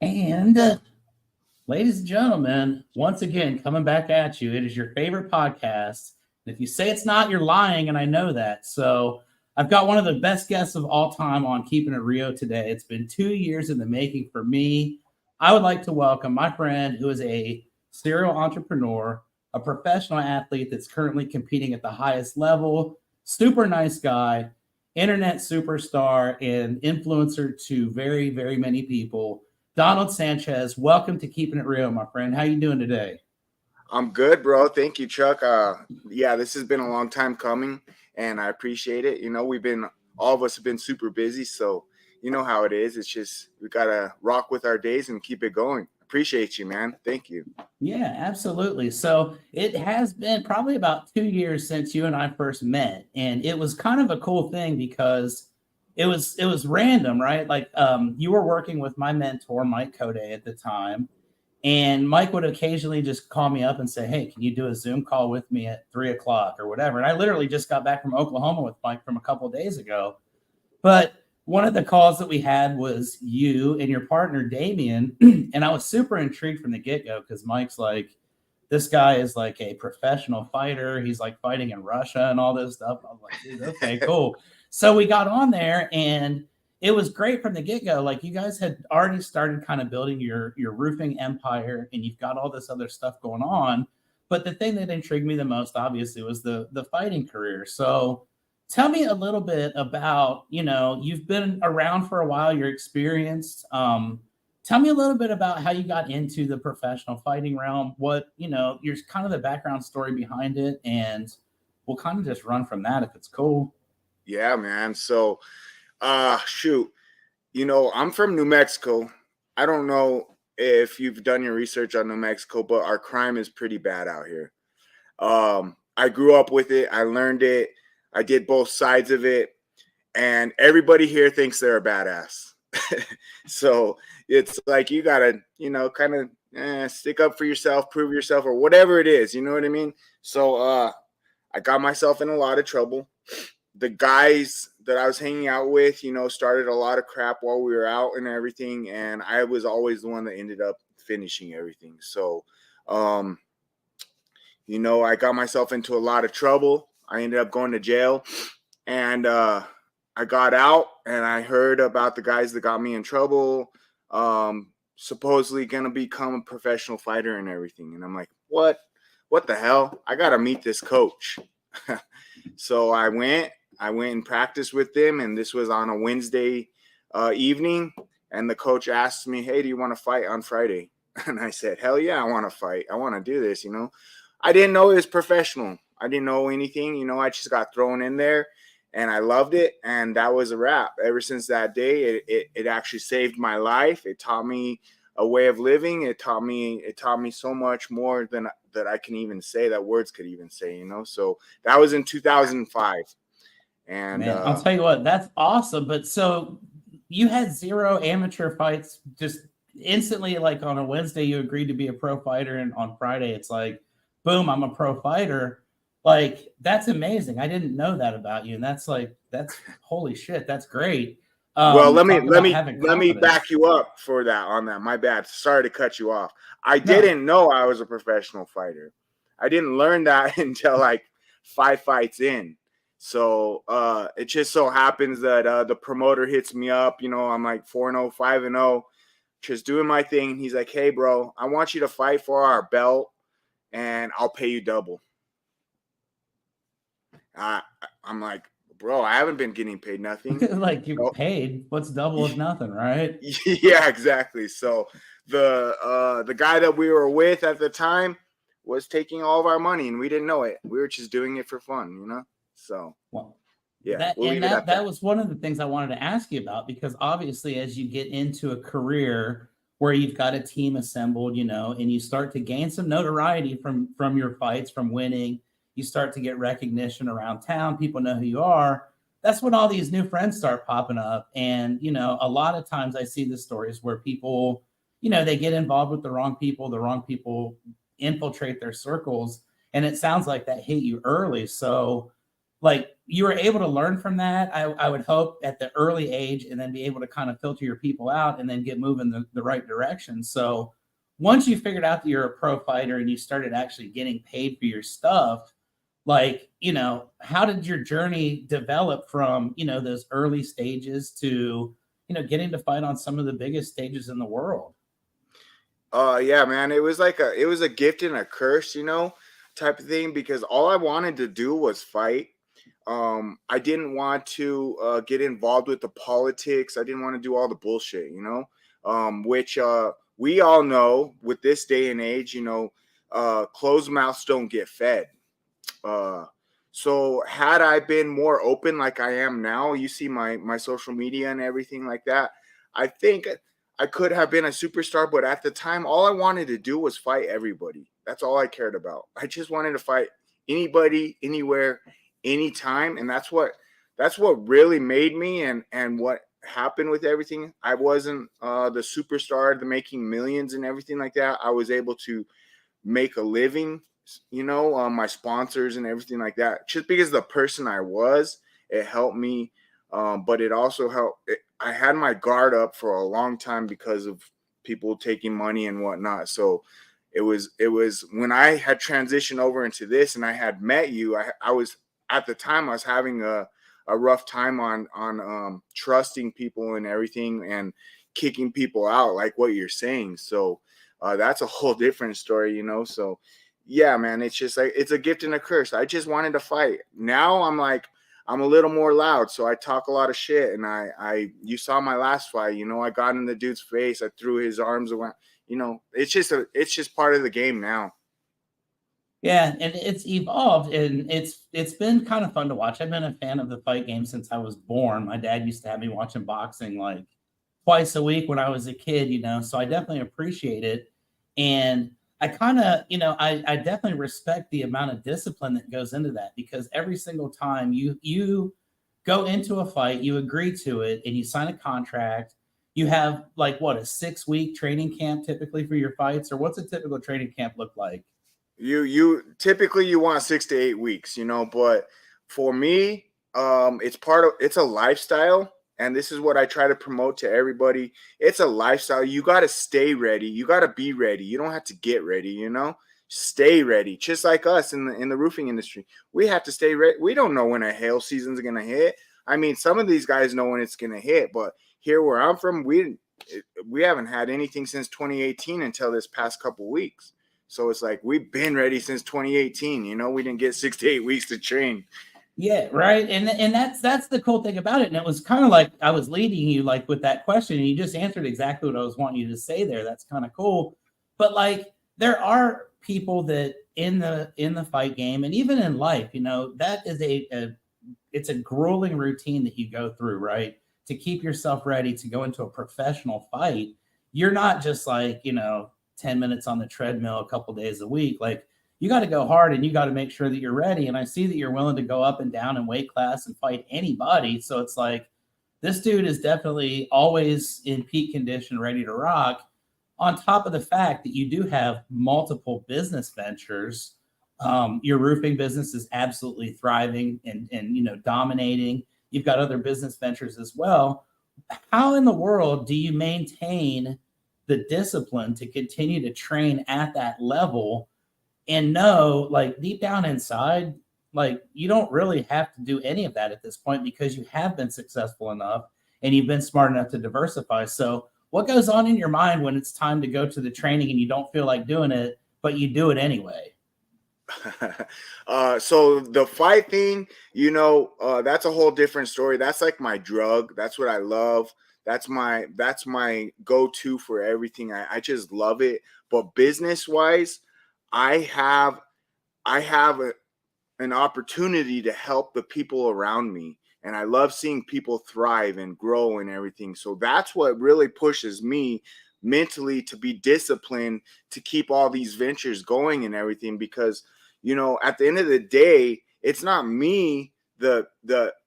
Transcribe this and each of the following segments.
And ladies and gentlemen, once again, coming back at you, it is your favorite podcast. And if you say it's not, you're lying, and I know that. So I've got one of the best guests of all time on Keeping It Rio today. It's been 2 years in the making for me. I would like to welcome my friend who is a serial entrepreneur, a professional athlete that's currently competing at the highest level, super nice guy, internet superstar, and influencer to very, very many people. Donald Sanchez, welcome to Keeping It Real, my friend. How you doing today? I'm good, bro. Thank you, Chuck. Yeah, this has been a long time coming, and I appreciate it. All of us have been super busy, so you know how it is. It's just we gotta rock with our days and keep it going. Appreciate you, man. Thank you. Yeah, absolutely. So it has been probably about 2 years since you and I first met, and it was kind of a cool thing because it was random, right? Like you were working with my mentor, Mike Code, at the time, and Mike would occasionally just call me up and say, "Hey, can you do a Zoom call with me at 3 o'clock or whatever?" And I literally just got back from Oklahoma with Mike from a couple of days ago. But one of the calls that we had was you and your partner Damien, and I was super intrigued from the get go because Mike's like, this guy is like a professional fighter. He's like fighting in Russia and all this stuff. I was like, dude, okay, cool. So we got on there and it was great from the get go. Like you guys had already started kind of building your roofing empire, and you've got all this other stuff going on. But the thing that intrigued me the most, obviously, was the fighting career. So tell me a little bit about, you've been around for a while, you're experienced. Tell me a little bit about how you got into the professional fighting realm, what, your kind of the background story behind it, and we'll kind of just run from that if it's cool. Yeah, man. So, shoot, I'm from New Mexico. I don't know if you've done your research on New Mexico, but our crime is pretty bad out here. I grew up with it. I learned it. I did both sides of it, and everybody here thinks they're a badass. So it's like you gotta, kind of stick up for yourself, prove yourself, or whatever it is. You know what I mean? So I got myself in a lot of trouble. The guys that I was hanging out with, started a lot of crap while we were out and everything, and I was always the one that ended up finishing everything. So, I got myself into a lot of trouble. I ended up going to jail, and I got out, and I heard about the guys that got me in trouble, supposedly going to become a professional fighter and everything. And I'm like, what? What the hell? I got to meet this coach. So I went and practiced with them, and this was on a Wednesday evening, and the coach asked me, hey, do you want to fight on Friday? And I said, hell yeah, I want to fight. I want to do this, I didn't know it was professional. I didn't know anything, I just got thrown in there, and I loved it, and that was a wrap. Ever since that day, it actually saved my life. It taught me a way of living. It taught me so much more than that I can even say, that words could even say, So that was in 2005. And Man, I'll tell you what, that's awesome. But so you had zero amateur fights, just instantly, like on a Wednesday, you agreed to be a pro fighter, and on Friday, it's like, boom, I'm a pro fighter. Like, that's amazing. I didn't know that about you. And that's holy shit. That's great. well, let me Talk let about me having let me back confidence. you up for that on that. My bad. Sorry to cut you off. I No, didn't know I was a professional fighter. I didn't learn that until like 5 fights in. So it just so happens that the promoter hits me up. I'm like 4-0, 5-0, just doing my thing. He's like, hey, bro, I want you to fight for our belt, and I'll pay you double. I'm like, bro, I haven't been getting paid nothing. like you paid. What's double of nothing, right? Yeah, exactly. So the guy that we were with at the time was taking all of our money, and we didn't know it. We were just doing it for fun. So Well, yeah, that we'll and leave it that at that that. was one of the things I wanted to ask you about, because obviously as you get into a career where you've got a team assembled, and you start to gain some notoriety from your fights, from winning, you start to get recognition around town, people know who you are. That's when all these new friends start popping up. And a lot of times I see the stories where people, they get involved with the wrong people infiltrate their circles, and it sounds like that hit you early. So like you were able to learn from that. I would hope at the early age, and then be able to kind of filter your people out and then get moving the right direction. So once you figured out that you're a pro fighter and you started actually getting paid for your stuff, like, how did your journey develop from, those early stages to, getting to fight on some of the biggest stages in the world? Yeah, man, it was a gift and a curse, type of thing, because all I wanted to do was fight. I didn't want to get involved with the politics. I didn't want to do all the bullshit, which we all know with this day and age, closed mouths don't get fed. Uh, so had I been more open like I am now, you see my social media and everything like that, I think I could have been a superstar. But at the time, all I wanted to do was fight everybody. That's all I cared about. I just wanted to fight anybody, anywhere, anytime, and that's what really made me, and what happened with everything. I wasn't the superstar, the making millions and everything like that. I was able to make a living, my sponsors and everything like that. Just because of the person I was, it helped me. But it also helped. I had my guard up for a long time because of people taking money and whatnot. So it was when I had transitioned over into this and I had met you, I was at the time I was having a rough time on trusting people and everything, and kicking people out like what you're saying. So that's a whole different story, So yeah, man, it's just like it's a gift and a curse. I just wanted to fight. Now I'm a little more loud, so I talk a lot of shit. And you saw my last fight, I got in the dude's face, I threw his arms around, it's just part of the game now. Yeah, and it's evolved, and it's been kind of fun to watch. I've been a fan of the fight game since I was born. My dad used to have me watching boxing like twice a week when I was a kid, so I definitely appreciate it. And I kind of, I definitely respect the amount of discipline that goes into that, because every single time you go into a fight, you agree to it and you sign a contract. You have like what, a 6 week training camp typically for your fights, or what's a typical training camp look like? You typically you want 6 to 8 weeks, but for me, it's a lifestyle, and this is what I try to promote to everybody. It's a lifestyle. You got to stay ready. You got to be ready. You don't have to get ready, Stay ready. Just like us in the roofing industry. We have to stay ready. We don't know when a hail season's going to hit. I mean, some of these guys know when it's going to hit, but here where I'm from, we haven't had anything since 2018 until this past couple weeks. So it's like we've been ready since 2018. We didn't get 6 to 8 weeks to train. Yeah, right. And that's the cool thing about it. And it was kind of like I was leading you like with that question, and you just answered exactly what I was wanting you to say there. That's kind of cool. But like there are people that in the fight game, and even in life, that is it's a grueling routine that you go through, right? To keep yourself ready to go into a professional fight. You're not just like, 10 minutes on the treadmill a couple days a week. Like you got to go hard, and you got to make sure that you're ready. And I see that you're willing to go up and down in weight class and fight anybody. So it's like this dude is definitely always in peak condition, ready to rock. On top of the fact that you do have multiple business ventures, your roofing business is absolutely thriving and dominating. You've got other business ventures as well. How in the world do you maintain the discipline to continue to train at that level, and know like deep down inside, like you don't really have to do any of that at this point, because you have been successful enough and you've been smart enough to diversify? So what goes on in your mind when it's time to go to the training and you don't feel like doing it, but you do it anyway? So the fight thing, that's a whole different story. That's like my drug. That's what I love. That's my go-to for everything. I just love it. But business wise, I have an opportunity to help the people around me. And I love seeing people thrive and grow and everything. So that's what really pushes me mentally to be disciplined, to keep all these ventures going and everything. Because, at the end of the day, it's not me.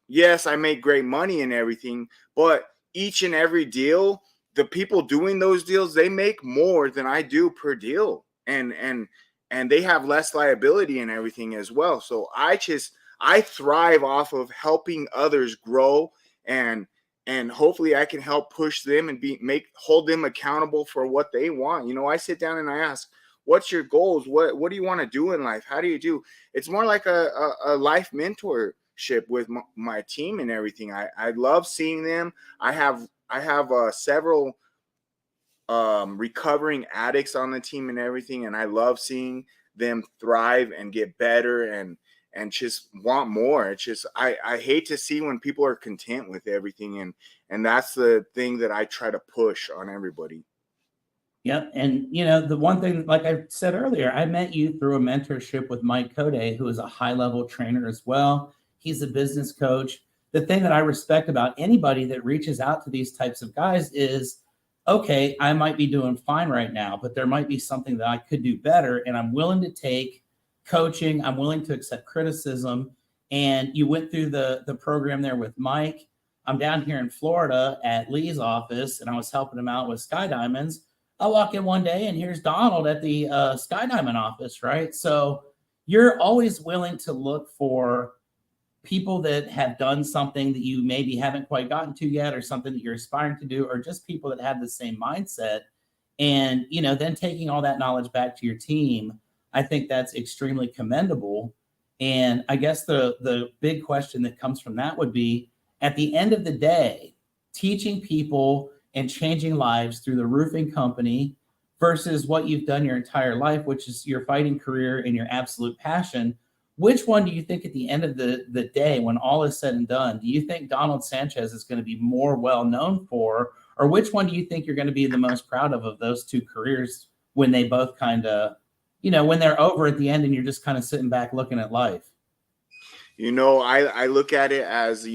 Yes, I make great money and everything, but each and every deal, the people doing those deals, they make more than I do per deal. And they have less liability and everything as well. So I thrive off of helping others grow, and hopefully I can help push them and hold them accountable for what they want. I sit down and I ask, what's your goals? What do you want to do in life? How do you do? It's more like a life mentorship with my team and everything. I love seeing them. I have several recovering addicts on the team and everything, and I love seeing them thrive and get better and just want more. It's just I hate to see when people are content with everything, and that's the thing that I try to push on everybody. Yep. And the one thing, like I said earlier, I met you through a mentorship with Mike Code, who is a high level trainer as well. He's a business coach. The thing that I respect about anybody that reaches out to these types of guys is, okay, I might be doing fine right now, but there might be something that I could do better. And I'm willing to take coaching. I'm willing to accept criticism. And you went through the program there with Mike. I'm down here in Florida at Lee's office, and I was helping him out with Sky Diamonds. I walk in one day and here's Donald at the Sky Diamond office, right? So you're always willing to look for people that have done something that you maybe haven't quite gotten to yet, or something that you're aspiring to do, or just people that have the same mindset. And, then taking all that knowledge back to your team, I think that's extremely commendable. And I guess the big question that comes from that would be, at the end of the day, teaching people and changing lives through the roofing company versus what you've done your entire life, which is your fighting career and your absolute passion. Which one do you think at the end of the day, when all is said and done, do you think Donald Sanchez is going to be more well known for, or which one do you think you're going to be the most proud of those two careers, when they both kind of, when they're over at the end and you're just kind of sitting back looking at life? I look at it as,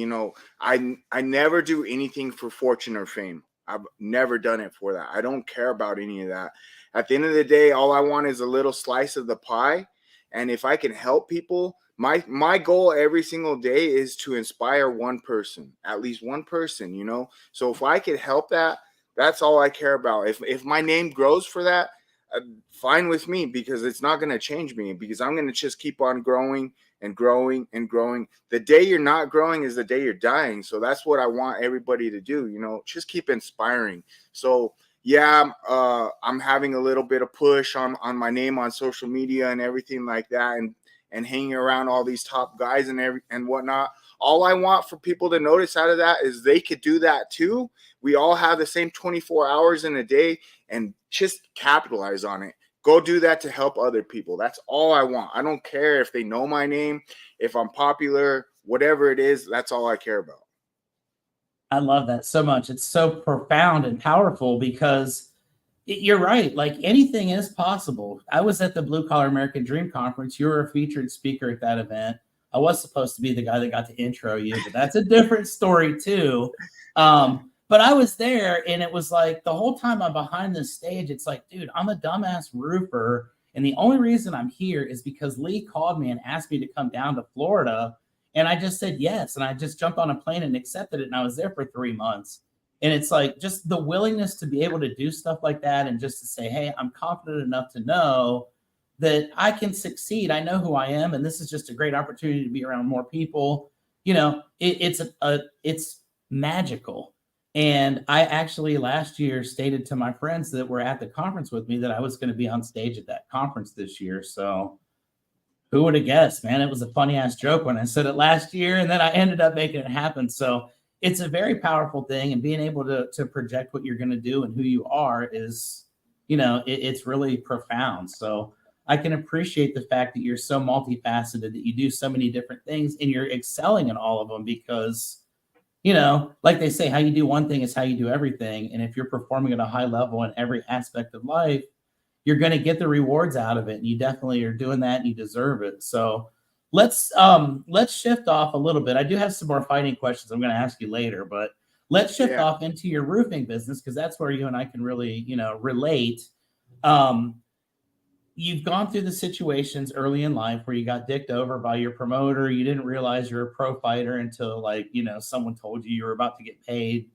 I never do anything for fortune or fame. I've never done it for that. I don't care about any of that. At the end of the day, all I want is a little slice of the pie. And if I can help people, my goal every single day is to inspire one person, at least one person. So if I could help that, that's all I care about. If my name grows for that, fine with me, because it's not going to change me, because I'm going to just keep on growing and growing and growing. The day you're not growing is the day you're dying. So that's what I want everybody to do, just keep inspiring. So yeah, I'm having a little bit of push on my name on social media and everything like that, and hanging around all these top guys and whatnot. All I want for people to notice out of that is they could do that too. We all have the same 24 hours in a day, and just capitalize on it. Go do that to help other people. That's all I want. I don't care if they know my name, if I'm popular, whatever it is. That's all I care about. I love that so much. It's so profound and powerful, because you're right. Like, anything is possible. I was at the Blue Collar American Dream Conference. You were a featured speaker at that event. I was supposed to be the guy that got to intro you, but that's a different story too. But I was there, and it was like, the whole time I'm behind this stage, it's like, dude, I'm a dumbass roofer. And the only reason I'm here is because Lee called me and asked me to come down to Florida. And I just said yes. And I just jumped on a plane and accepted it. And I was there for 3 months. And it's like, just the willingness to be able to do stuff like that, and just to say, hey, I'm confident enough to know that I can succeed. I know who I am. And this is just a great opportunity to be around more people. It's magical. And I actually last year stated to my friends that were at the conference with me that I was going to be on stage at that conference this year. So who would have guessed, man? It was a funny ass joke when I said it last year, and then I ended up making it happen. So it's a very powerful thing, and being able to project what you're going to do and who you are is, it's really profound. So I can appreciate the fact that you're so multifaceted, that you do so many different things, and you're excelling in all of them, because like they say, how you do one thing is how you do everything. And if you're performing at a high level in every aspect of life, you're going to get the rewards out of it. And you definitely are doing that, and you deserve it. So let's shift off a little bit. I do have some more fighting questions I'm going to ask you later, but let's shift off into your roofing business, because that's where you and I can really, relate. You've gone through the situations early in life where you got dicked over by your promoter. You didn't realize you're a pro fighter until, someone told you were about to get paid,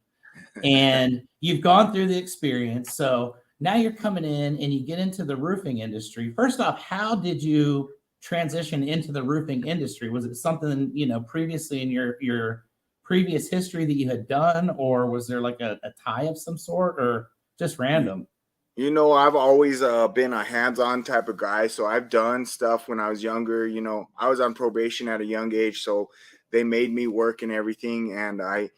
and you've gone through the experience. So now you're coming in and you get into the roofing industry. First off, how did you transition into the roofing industry? Was it something, previously in your previous history that you had done, or was there like a tie of some sort, or just random? I've always been a hands-on type of guy. So I've done stuff when I was younger. I was on probation at a young age, so they made me work and everything. And I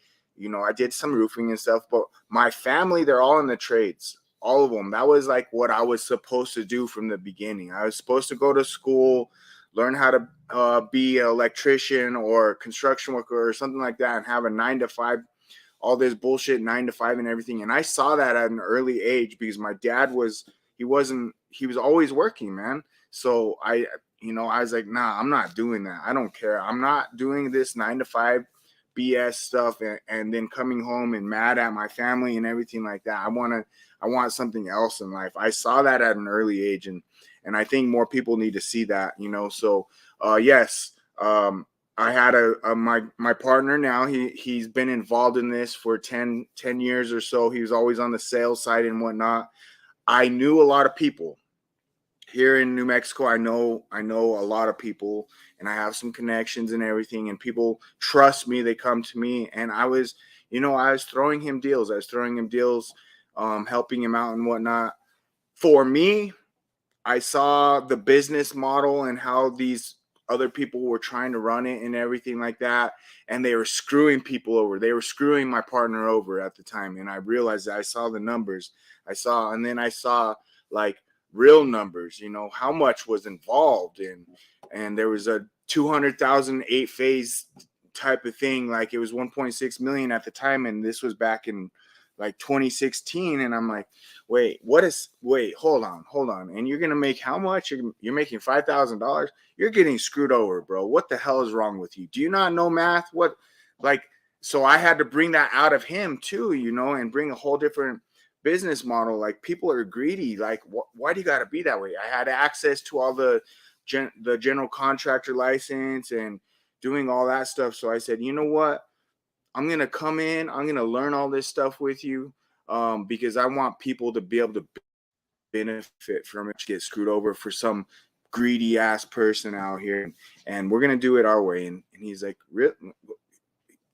did some roofing and stuff. But my family, they're all in the trades, all of them. That was like what I was supposed to do from the beginning. I was supposed to go to school, learn how to be an electrician or construction worker or something like that, and have a 9 to 5, all this bullshit 9 to 5 and everything. And I saw that at an early age because my dad he was always working, man. So I was like, nah, I'm not doing that. I don't care. I'm not doing this 9 to 5 BS stuff and then coming home and mad at my family and everything like that. I want something else in life. I saw that at an early age, and I think more people need to see that, So yes. I had my partner now. He's been involved in this for 10 years or so. He was always on the sales side and whatnot. I knew a lot of people here in New Mexico. I know a lot of people, and I have some connections and everything, and people trust me. They come to me, and I was throwing him deals. Helping him out and whatnot. For me, I saw the business model and how these other people were trying to run it and everything like that. And they were screwing people over. They were screwing my partner over at the time. And I realized that. I saw the numbers. And then I saw like real numbers, how much was involved in. And there was a 200,000 8-phase type of thing. Like it was 1.6 million at the time. And this was back in like 2016. And I'm like, wait, hold on. And you're going to make how much? You're making $5,000. You're getting screwed over, bro. What the hell is wrong with you? Do you not know math? So I had to bring that out of him too, and bring a whole different business model. Like people are greedy. Like, why do you got to be that way? I had access to all the general contractor license and doing all that stuff. So I said, you know what? I'm going to come in. I'm going to learn all this stuff with you because I want people to be able to benefit from it, get screwed over for some greedy ass person out here. And we're going to do it our way. And he's like,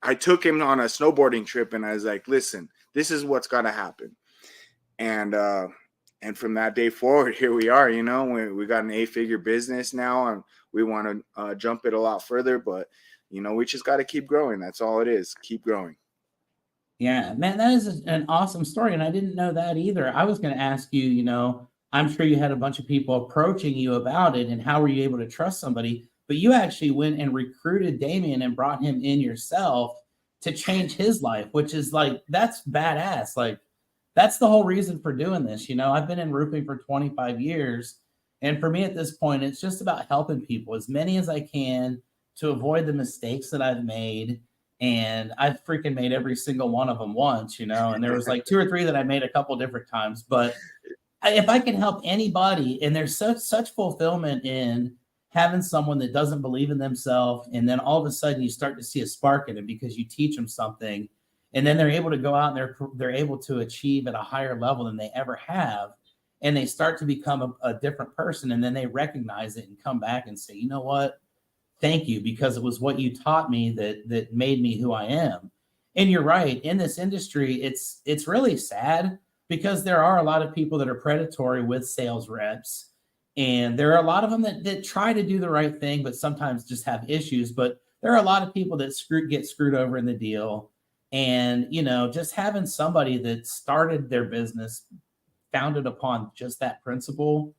I took him on a snowboarding trip and I was like, listen, this is what's got to happen. And from that day forward, here we are, we got an 8-figure business now, and we want to jump it a lot further, but we just got to keep growing. That's all it is. Keep growing. Yeah, man, that is an awesome story. And I didn't know that either. I was going to ask you, I'm sure you had a bunch of people approaching you about it, and how were you able to trust somebody? But you actually went and recruited Damien and brought him in yourself to change his life, which is like, that's badass. Like, that's the whole reason for doing this. I've been in roofing for 25 years. And for me at this point, it's just about helping people, as many as I can, to avoid the mistakes that I've made. And I've freaking made every single one of them once, and there was like 2 or 3 that I made a couple different times. But if I can help anybody, and there's such fulfillment in having someone that doesn't believe in themselves, and then all of a sudden you start to see a spark in it because you teach them something, and then they're able to go out and they're able to achieve at a higher level than they ever have, and they start to become a different person, and then they recognize it and come back and say, you know what? Thank you, because it was what you taught me that made me who I am. And you're right. In this industry, it's really sad because there are a lot of people that are predatory with sales reps. And there are a lot of them that try to do the right thing, but sometimes just have issues. But there are a lot of people that get screwed over in the deal. And, just having somebody that started their business founded upon just that principle,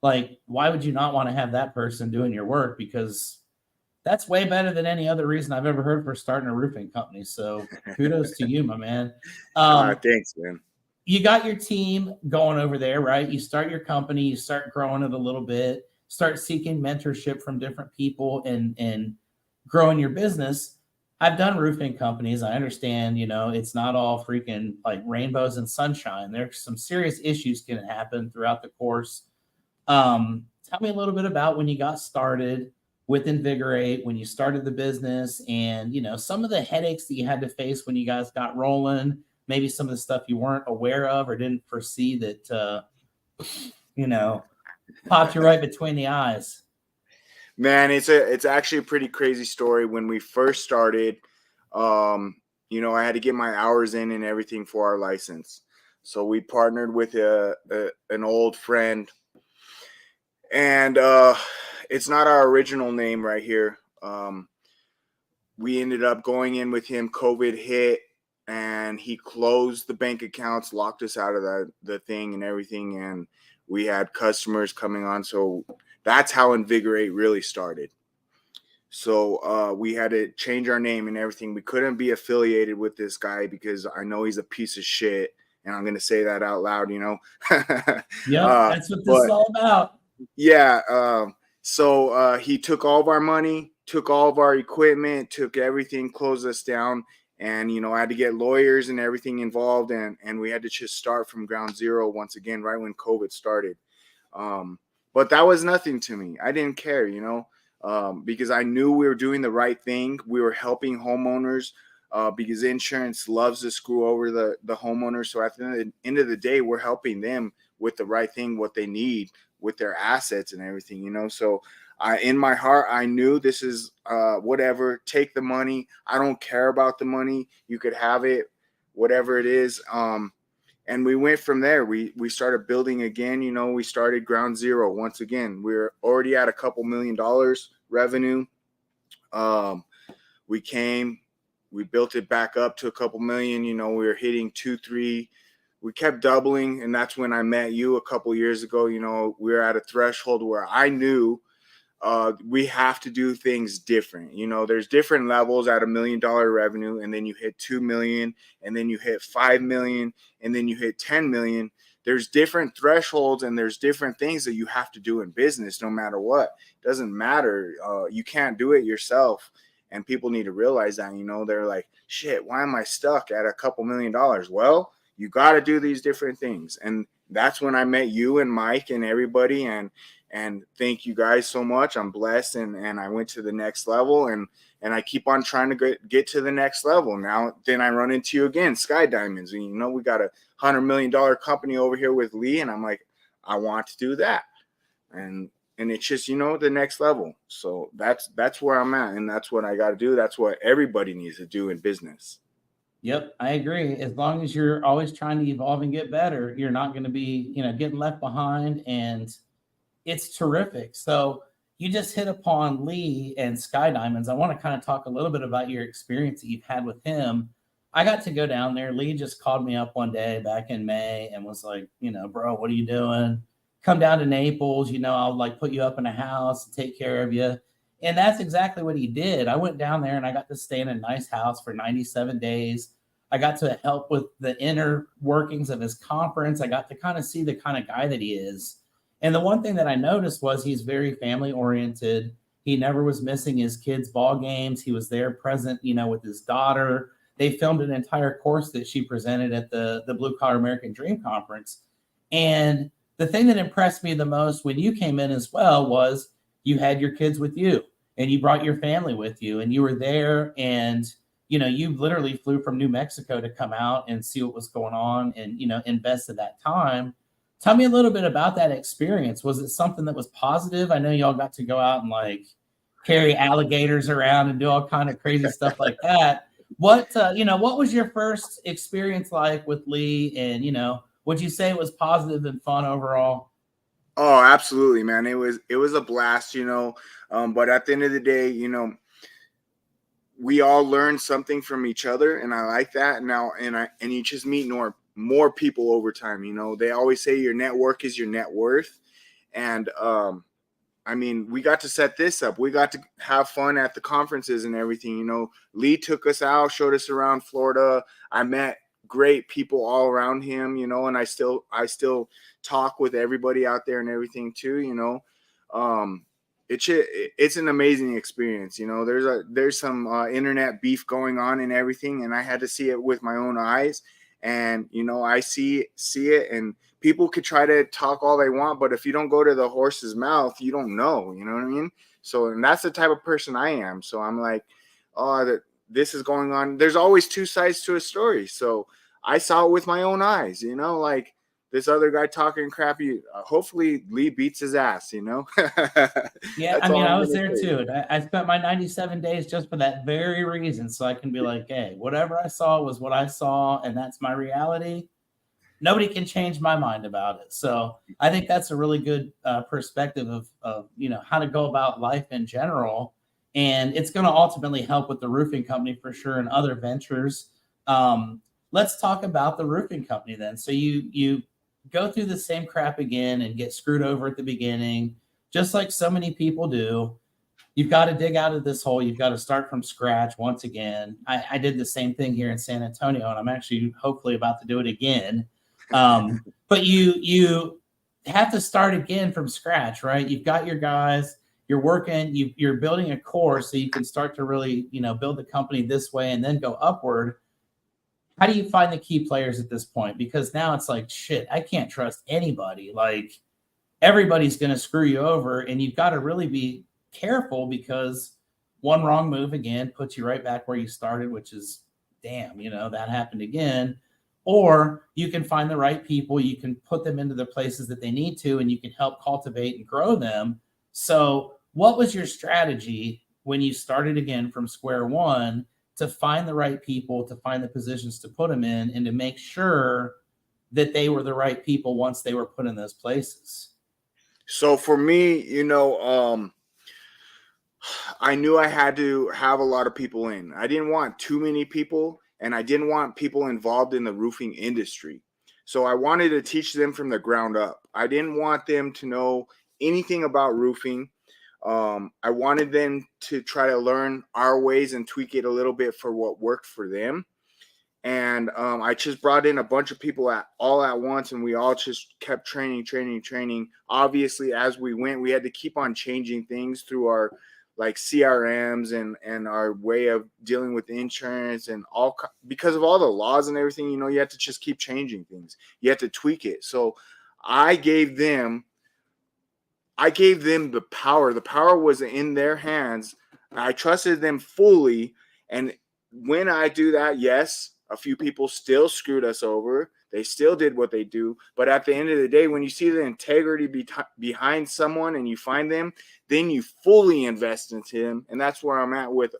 like, why would you not want to have that person doing your work? Because that's way better than any other reason I've ever heard for starting a roofing company. So kudos to you, my man. Thanks, man. You got your team going over there, right? You start your company, you start growing it a little bit, start seeking mentorship from different people and growing your business. I've done roofing companies. I understand, it's not all freaking like rainbows and sunshine. There's some serious issues can happen throughout the course. Tell me a little bit about when you got started with Invigorate, when you started the business, and some of the headaches that you had to face when you guys got rolling, maybe some of the stuff you weren't aware of or didn't foresee that popped you right between the eyes. Man, it's actually a pretty crazy story. When we first started, I had to get my hours in and everything for our license. So we partnered with an old friend, and it's not our original name right here. We ended up going in with him. COVID hit, and he closed the bank accounts, locked us out of the thing and everything, and we had customers coming on. So that's how Invigorate really started. So we had to change our name and everything. We couldn't be affiliated with this guy because I know he's a piece of shit, and I'm gonna say that out loud, Yep, that's what this is but all about. yeah. So he took all of our money, took all of our equipment, took everything, closed us down, and I had to get lawyers and everything involved, and we had to just start from ground zero once again, right when COVID started. But that was nothing to me. I didn't care, because I knew we were doing the right thing. We were helping homeowners because insurance loves to screw over the homeowners. So at the end of the day, we're helping them with the right thing, what they need with their assets and everything. So in my heart, I knew this is whatever. Take the money. I don't care about the money. You could have it, whatever it is. And we went from there. We started building again. We started ground zero once again. We were already at a couple $1 million revenue. We built it back up to a couple million. We were hitting 2, 3. We kept doubling, and that's when I met you a couple years ago. We were at a threshold where I knew we have to do things different. There's different levels at $1 million revenue, and then you hit 2 million, and then you hit 5 million, and then you hit 10 million. There's different thresholds, and there's different things that you have to do in business, no matter what. It doesn't matter. You can't do it yourself. And people need to realize that, they're like, shit, why am I stuck at a couple $1 million? Well, you got to do these different things. And that's when I met you and Mike and everybody. And thank you guys so much. I'm blessed, and I went to the next level, and I keep on trying to get to the next level. Now, then I run into you again, Sky Diamonds, and we got a $100 million company over here with Lee, and I'm like, I want to do that, and it's just the next level. So that's where I'm at, and that's what I got to do. That's what everybody needs to do in business. Yep, I agree. As long as you're always trying to evolve and get better, you're not going to be, getting left behind, and it's terrific. So you just hit upon Lee and Sky Diamonds. I want to kind of talk a little bit about your experience that you've had with him. I got to go down there. Lee just called me up one day back in May and was like, bro, what are you doing? Come down to Naples. I'll like put you up in a house and take care of you. And that's exactly what he did. I went down there and I got to stay in a nice house for 97 days. I got to help with the inner workings of his conference. I got to kind of see the kind of guy that he is. And the one thing that I noticed was he's very family oriented. He never was missing his kids' ball games. He was there present, with his daughter. They filmed an entire course that she presented at the Blue Collar American Dream Conference. And the thing that impressed me the most when you came in as well was you had your kids with you, and you brought your family with you, and you were there, and you literally flew from New Mexico to come out and see what was going on and invested that time. Tell me a little bit about that experience. Was it something that was positive? I know y'all got to go out and like carry alligators around and do all kind of crazy stuff like that. What was your first experience like with Lee? And would you say it was positive and fun overall? Oh, absolutely, man. It was a blast, but at the end of the day, we all learn something from each other, and I like that. Now, and you just meet more people over time. They always say your network is your net worth, and we got to set this up. We got to have fun at the conferences and everything. Lee took us out, showed us around Florida. I met great people all around him, and I still talk with everybody out there and everything too. It's an amazing experience. There's some internet beef going on and everything, and I had to see it with my own eyes. And I see it, and people could try to talk all they want, but if you don't go to the horse's mouth, you don't know. You know what I mean? So, and that's the type of person I am. So I'm like, oh, this is going on. There's always two sides to a story. So I saw it with my own eyes. Like this other guy talking crappy, hopefully Lee beats his ass, you know? Yeah, I That's mean, all I I'm was gonna there say. too. And I spent my 97 days just for that very reason. So I can be like, hey, whatever I saw was what I saw, and that's my reality. Nobody can change my mind about it. So I think that's a really good perspective of how to go about life in general, and it's going to ultimately help with the roofing company for sure and other ventures. Let's talk about the roofing company then. So you go through the same crap again and get screwed over at the beginning, just like so many people do. You've got to dig out of this hole. You've got to start from scratch once again. I did the same thing here in San Antonio, and I'm actually hopefully about to do it again. But you have to start again from scratch, right? You've got your guys. You're working. You're building a core so you can start to really build the company this way and then go upward. How do you find the key players at this point? Because now it's like, shit, I can't trust anybody. Like, everybody's going to screw you over, and you've got to really be careful because one wrong move again puts you right back where you started, which is damn, that happened again. Or you can find the right people, you can put them into the places that they need to, and you can help cultivate and grow them. So what was your strategy when you started again from square one to find the right people, to find the positions to put them in, and to make sure that they were the right people once they were put in those places? So for me, I knew I had to have a lot of people in. I didn't want too many people, and I didn't want people involved in the roofing industry. So I wanted to teach them from the ground up. I didn't want them to know anything about roofing. I wanted them to try to learn our ways and tweak it a little bit for what worked for them. And I just brought in a bunch of people all at once, and we all just kept training. Obviously, as we went, we had to keep on changing things through our like CRMs and our way of dealing with insurance and because of all the laws and everything. You have to just keep changing things. You have to tweak it. So I gave them the power. The power was in their hands. I trusted them fully, and when I do that, yes, a few people still screwed us over. They still did what they do. But at the end of the day, when you see the integrity behind someone and you find them, then you fully invest into them. And that's where I'm at with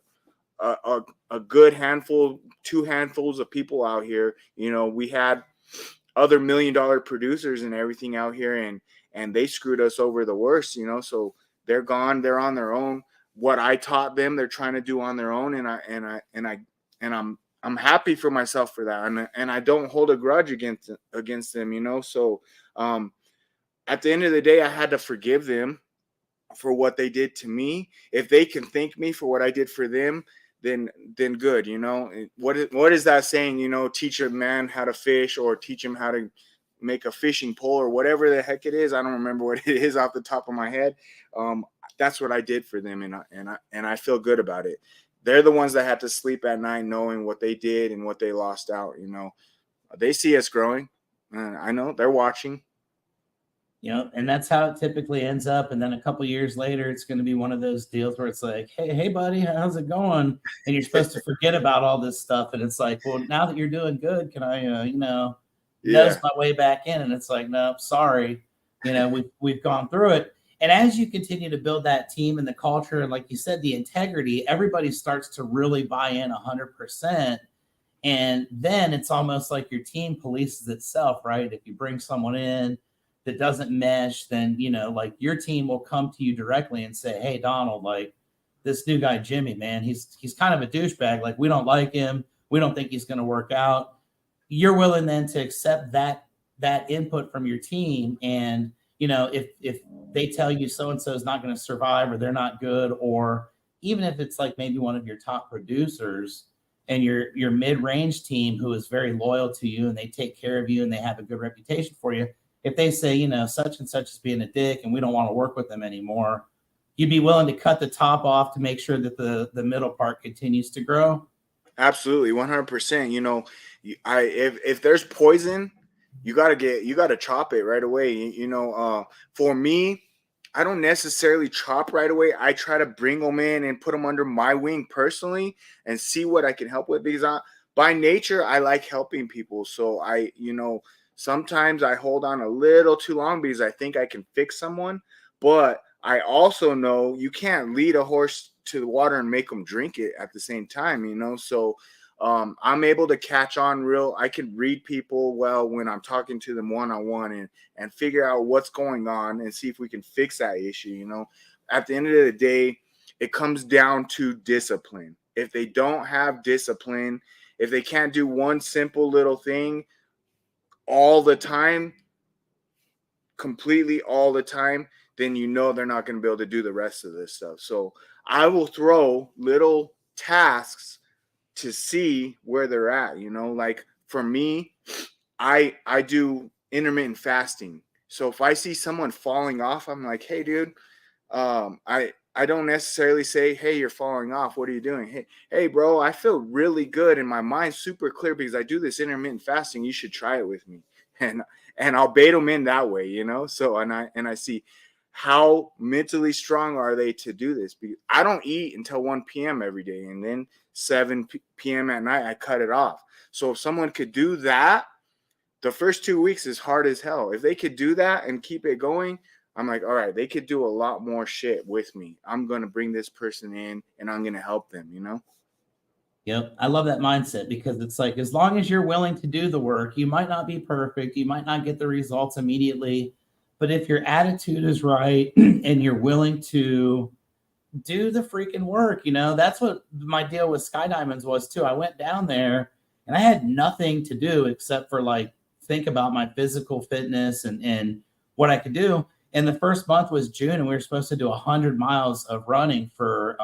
a good handful, two handfuls of people out here. We had other $1 million producers and everything out here, and they screwed us over the worst. So they're gone. They're on their own. What I taught them, they're trying to do on their own, and I'm happy for myself for that, and I don't hold a grudge against them. So at the end of the day, I had to forgive them for what they did to me. If they can thank me for what I did for them, then good. What is that saying? Teach a man how to fish, or teach him how to make a fishing pole, or whatever the heck it is. I don't remember what it is off the top of my head. That's what I did for them, and I feel good about it. They're the ones that had to sleep at night knowing what they did and what they lost out. They see us growing. I know they're watching. And that's how it typically ends up. And then a couple years later, it's going to be one of those deals where it's like, hey, buddy, how's it going? And you're supposed to forget about all this stuff. And it's like, well, now that you're doing good, can I, nose my way back in? And it's like, no, sorry. We've gone through it. And as you continue to build that team and the culture, and like you said, the integrity, everybody starts to really buy in 100%. And then it's almost like your team polices itself, right? If you bring someone in that doesn't mesh, then like your team will come to you directly and say, hey, Donald, like this new guy Jimmy, man, he's kind of a douchebag. Like, we don't like him. We don't think he's going to work out. You're willing then to accept that input from your team. And if they tell you so and so is not going to survive, or they're not good, or even if it's like maybe one of your top producers and your mid-range team who is very loyal to you and they take care of you and they have a good reputation for you, if they say, such and such is being a dick and we don't want to work with them anymore, you'd be willing to cut the top off to make sure that the middle part continues to grow? Absolutely, 100%. If there's poison, you gotta chop it right away. For me, I don't necessarily chop right away. I try to bring them in and put them under my wing personally and see what I can help with, because by nature I like helping people. So Sometimes I hold on a little too long because I think I can fix someone, but I also know you can't lead a horse to the water and make them drink it at the same time, you know? So I'm able to catch on real. I can read people well when I'm talking to them one-on-one and figure out what's going on and see if we can fix that issue, you know? At the end of the day, it comes down to discipline. If they don't have discipline, if they can't do one simple little thing all the time, completely all the time, then you know they're not going to be able to do the rest of this stuff. So I will throw little tasks to see where they're at, you know, like for me, I do intermittent fasting. So if I see someone falling off, I'm like, hey dude, I don't necessarily say, hey, you're falling off. What are you doing? Hey, bro, I feel really good and my mind's super clear because I do this intermittent fasting. You should try it with me. And I'll bait them in that way, you know? So, and I see how mentally strong are they to do this? Because I don't eat until 1 p.m. every day. And then 7 p.m. at night, I cut it off. So if someone could do that, the first 2 weeks is hard as hell. If they could do that and keep it going, I'm like, all right, they could do a lot more shit with me. I'm going to bring this person in and I'm going to help them, you know? Yep. I love that mindset because it's like, as long as you're willing to do the work, you might not be perfect. You might not get the results immediately. But if your attitude is right and you're willing to do the freaking work, that's what my deal with Sky Diamonds was too. I went down there and I had nothing to do except for like think about my physical fitness and what I could do. And the first month was June, and we were supposed to do 100 miles of running for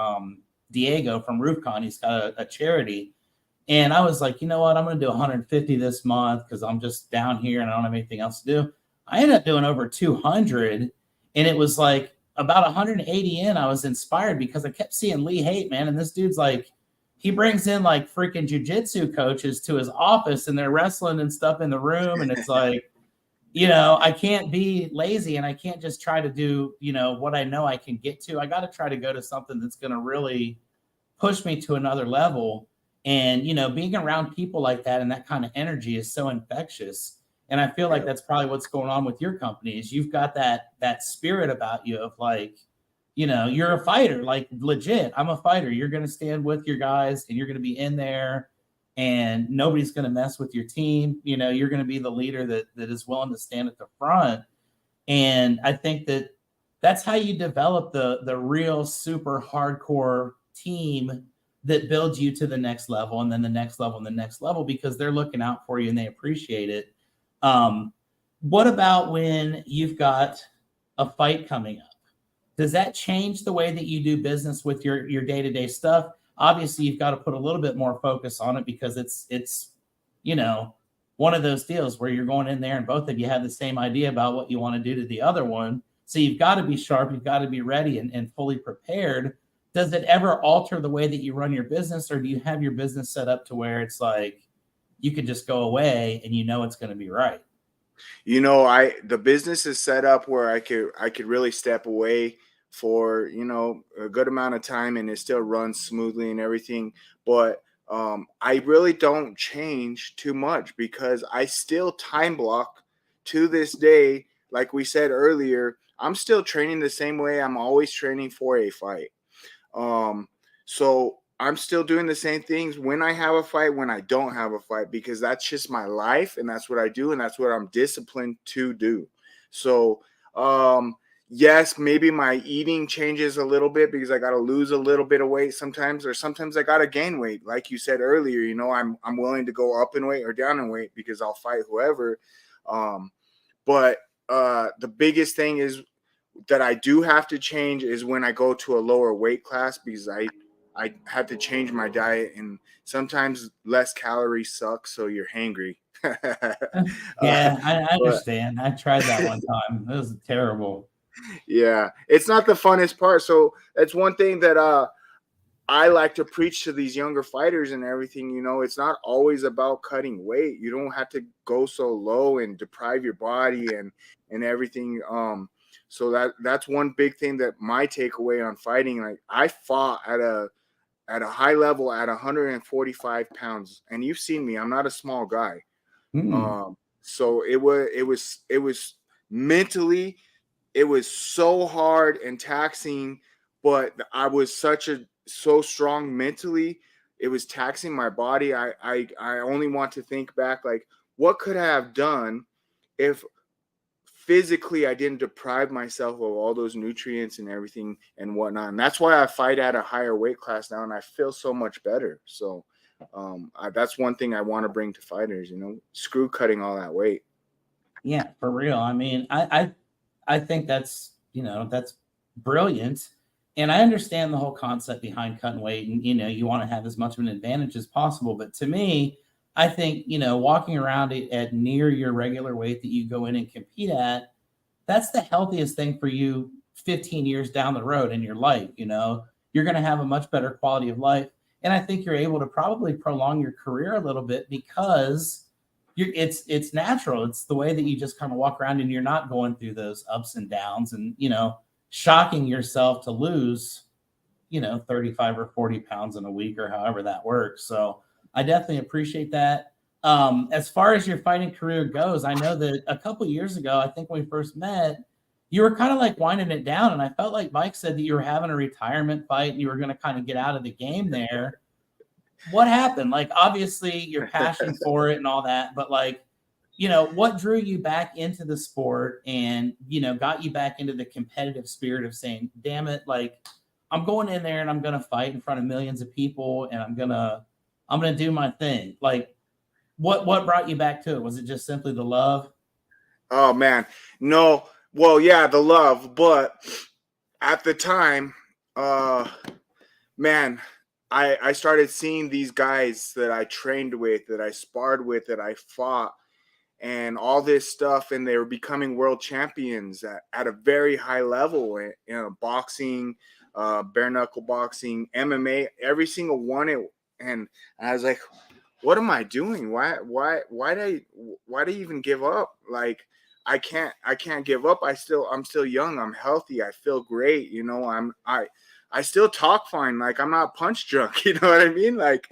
Diego from RoofCon. He's got a charity. And I was like, you know what? I'm going to do 150 this month because I'm just down here and I don't have anything else to do. I ended up doing over 200. And it was like about 180 in, I was inspired because I kept seeing Lee Haight, man. And this dude's like, he brings in like freaking jujitsu coaches to his office and they're wrestling and stuff in the room. And it's like, I can't be lazy and I can't just try to do, what I know I can get to. I got to try to go to something that's going to really push me to another level. And, being around people like that and that kind of energy is so infectious. And I feel like that's probably what's going on with your company is you've got that spirit about you of like, you're a fighter, like legit. I'm a fighter. You're going to stand with your guys and you're going to be in there and nobody's going to mess with your team. You're going to be the leader that is willing to stand at the front. And I think that's how you develop the real super hardcore team that builds you to the next level and then the next level and the next level because they're looking out for you and they appreciate it. What about when you've got a fight coming up? Does that change the way that you do business with your day-to-day stuff? Obviously, you've got to put a little bit more focus on it because it's one of those deals where you're going in there and both of you have the same idea about what you want to do to the other one. So you've got to be sharp. You've got to be ready and fully prepared. Does it ever alter the way that you run your business, or do you have your business set up to where it's like you could just go away and it's going to be right? The business is set up where I could really step away for, a good amount of time and it still runs smoothly and everything. But I really don't change too much because I still time block to this day. Like we said earlier, I'm still training the same way I'm always training for a fight. So I'm still doing the same things when I have a fight, when I don't have a fight, because that's just my life and that's what I do and that's what I'm disciplined to do. So, yes, maybe my eating changes a little bit because I got to lose a little bit of weight sometimes, or sometimes I got to gain weight. Like you said earlier, I'm willing to go up in weight or down in weight because I'll fight whoever. But the biggest thing is that I do have to change is when I go to a lower weight class because I have to change my diet and sometimes less calories suck, so you're hangry. Yeah, I understand. I tried that one time. It was terrible. Yeah, it's not the funnest part. So that's one thing that I like to preach to these younger fighters and everything. It's not always about cutting weight. You don't have to go so low and deprive your body and everything. So that's one big thing that my takeaway on fighting. Like I fought at a high level at 145 pounds, and you've seen me. I'm not a small guy. So it was mentally, it was so hard and taxing, but I was so strong mentally. It was taxing my body. I only want to think back, like, what could I have done if physically I didn't deprive myself of all those nutrients and everything and whatnot. And that's why I fight at a higher weight class now, and I feel so much better. So that's one thing I want to bring to fighters, screw cutting all that weight. Yeah, for real. I mean, I think that's, that's brilliant. And I understand the whole concept behind cutting weight, and you want to have as much of an advantage as possible. But to me, I think, walking around at near your regular weight that you go in and compete at, that's the healthiest thing for you 15 years down the road in your life. You're going to have a much better quality of life. And I think you're able to probably prolong your career a little bit because it's natural. It's the way that you just kind of walk around and you're not going through those ups and downs and, shocking yourself to lose, 35 or 40 pounds in a week or however that works. So I definitely appreciate that. As far as your fighting career goes, I know that a couple years ago, I think when we first met, you were kind of like winding it down. And I felt like Mike said that you were having a retirement fight and you were going to kind of get out of the game there. What happened? Like, obviously your passion for it and all that, but like, what drew you back into the sport and, got you back into the competitive spirit of saying, damn it, like I'm going in there and I'm going to fight in front of millions of people and I'm going to do my thing. Like, what brought you back to it? Was it just simply the love? Oh man, no. Well, yeah, the love, but at the time, man, I started seeing these guys that I trained with, that I sparred with, that I fought, and all this stuff, and they were becoming world champions at a very high level. Boxing, bare knuckle boxing, MMA, every single one. And I was like, what am I doing? Why did I even give up? Like, I can't give up. I'm still young. I'm healthy. I feel great. I still talk fine. Like, I'm not punch drunk. You know what I mean? Like,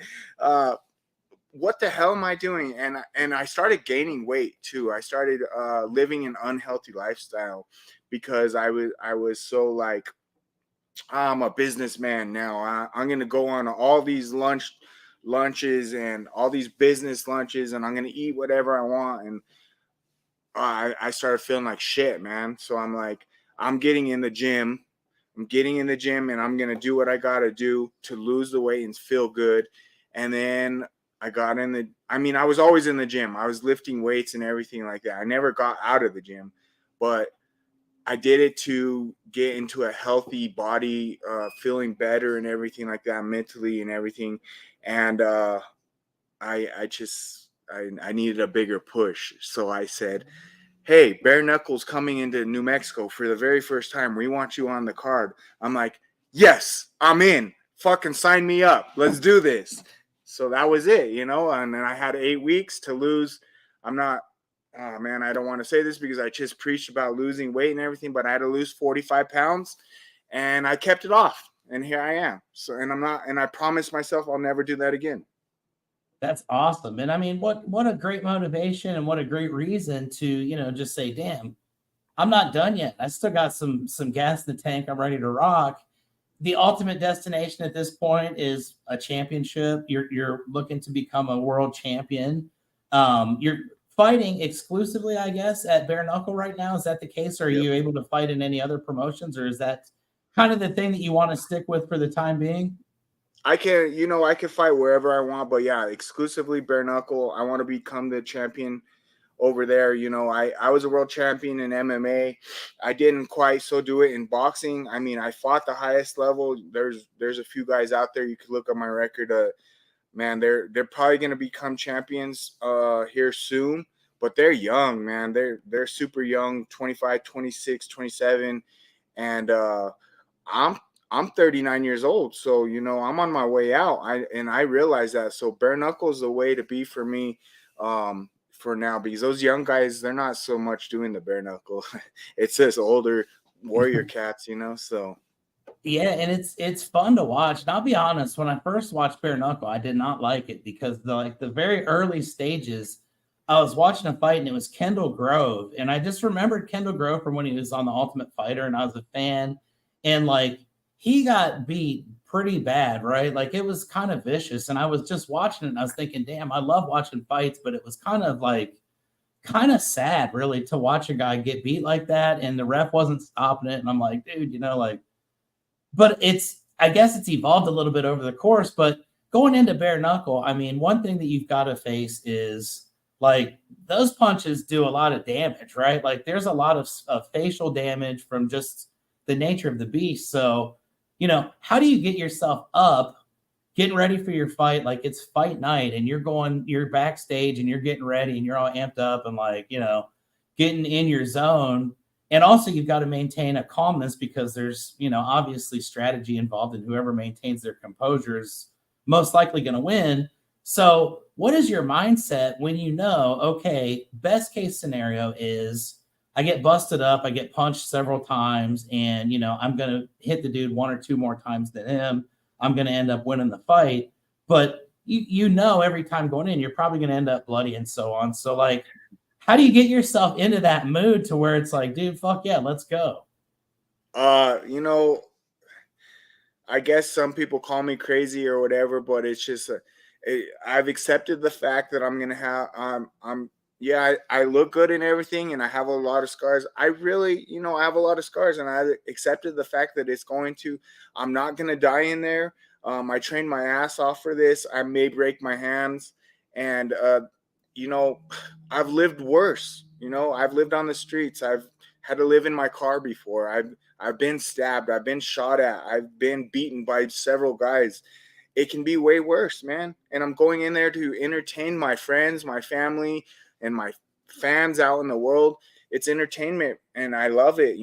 what the hell am I doing? And I started gaining weight too. I started living an unhealthy lifestyle because I was so like, I'm a businessman now. I'm gonna go on all these lunches and all these business lunches, and I'm gonna eat whatever I want. And I started feeling like shit, man. So I'm like, I'm getting in the gym. And I'm gonna do what I gotta do to lose the weight and feel good. And then I was always in the gym. I was lifting weights and everything like that. I never got out of the gym, but I did it to get into a healthy body, feeling better and everything like that, mentally and everything. And I needed a bigger push. So I said, hey, Bare Knuckles coming into New Mexico for the very first time. We want you on the card. I'm like, yes, I'm in. Fucking sign me up. Let's do this. So that was it, and then I had 8 weeks to lose. I'm not, oh man, I don't want to say this because I just preached about losing weight and everything, but I had to lose 45 pounds and I kept it off. And here I am. So, and I promised myself I'll never do that again. That's awesome. And I mean, what a great motivation and what a great reason to, just say, damn, I'm not done yet. I still got some gas in the tank. I'm ready to rock. The ultimate destination at this point is a championship. You're looking to become a world champion. You're fighting exclusively, I guess, at bare knuckle right now. Is that the case? Or are Yep. you able to fight in any other promotions, or is that kind of the thing that you want to stick with for the time being? I can fight wherever I want, but yeah, exclusively bare knuckle. I want to become the champion over there. I was a world champion in MMA. I didn't quite so do it in boxing. I mean, I fought the highest level. There's a few guys out there. You could look at my record. Man, they're probably going to become champions here soon, but they're young, man. They're super young, 25, 26, 27. And I'm I'm 39 years old, so I'm on my way out. I realize that. So bare knuckle is the way to be for me, for now, because those young guys, they're not so much doing the bare knuckle. It's just older warrior cats, So Yeah, and it's fun to watch. And I'll be honest, when I first watched bare knuckle, I did not like it because the very early stages, I was watching a fight and it was Kendall Grove. And I just remembered Kendall Grove from when he was on The Ultimate Fighter and I was a fan. And like he got beat pretty bad, right? Like it was kind of vicious. And I was just watching it and I was thinking, damn, I love watching fights, but it was kind of like kind of sad really to watch a guy get beat like that and the ref wasn't stopping it. And I'm like, dude, like, but I guess it's evolved a little bit over the course, but going into bare knuckle, I mean, one thing that you've got to face is like those punches do a lot of damage, right? Like there's a lot of facial damage from just the nature of the beast. So, how do you get yourself up, getting ready for your fight? Like it's fight night and you're backstage and you're getting ready and you're all amped up and like, getting in your zone. And also you've got to maintain a calmness because there's, obviously strategy involved and whoever maintains their composure is most likely going to win. So what is your mindset when okay, best case scenario is I get busted up, I get punched several times, and I'm gonna hit the dude one or two more times than him. I'm gonna end up winning the fight. But every time going in, you're probably gonna end up bloody and so on. So like, how do you get yourself into that mood to where it's like, dude, fuck yeah, let's go? I guess some people call me crazy or whatever, but it's just I've accepted the fact that I'm gonna have yeah, I look good and everything, and I have a lot of scars. I really, I have a lot of scars, and I accepted the fact that I'm not gonna die in there. I trained my ass off for this. I may break my hands, and you know, I've lived worse. I've lived on the streets. I've had to live in my car before. I've been stabbed. I've been shot at. I've been beaten by several guys. It can be way worse, man. And I'm going in there to entertain my friends, my family, and my fans out in the world. It's entertainment, and I love it.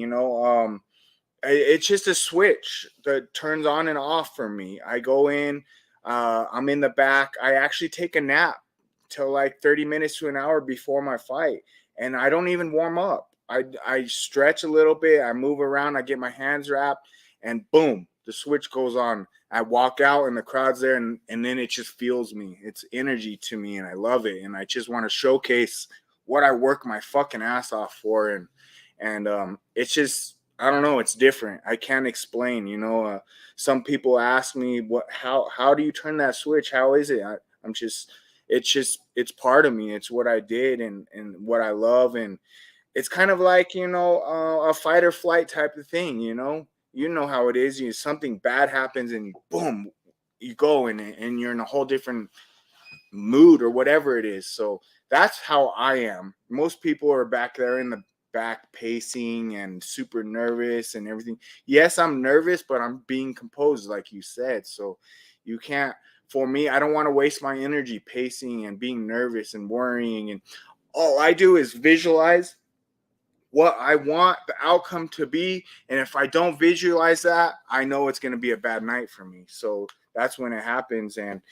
It's just a switch that turns on and off for me. I go in, I'm in the back. I actually take a nap till like 30 minutes to an hour before my fight, and I don't even warm up. I stretch a little bit. I move around. I get my hands wrapped, and boom, the switch goes on. I walk out, and the crowd's there, and then it just feels me. It's energy to me, and I love it. And I just want to showcase what I work my fucking ass off for. And it's just, I don't know. It's different. I can't explain. Some people ask me how do you turn that switch? How is it? It's part of me. It's what I did and what I love. And it's kind of like, a fight or flight type of thing, You know how it is. Something bad happens and boom, you go and you're in a whole different mood or whatever it is. So that's how I am. Most people are back there in the back pacing and super nervous and everything. Yes, I'm nervous, but I'm being composed, like you said. So you can't, for me, I don't want to waste my energy pacing and being nervous and worrying. And all I do is visualize what I want the outcome to be. And if I don't visualize that, I know it's going to be a bad night for me. So that's when it happens. And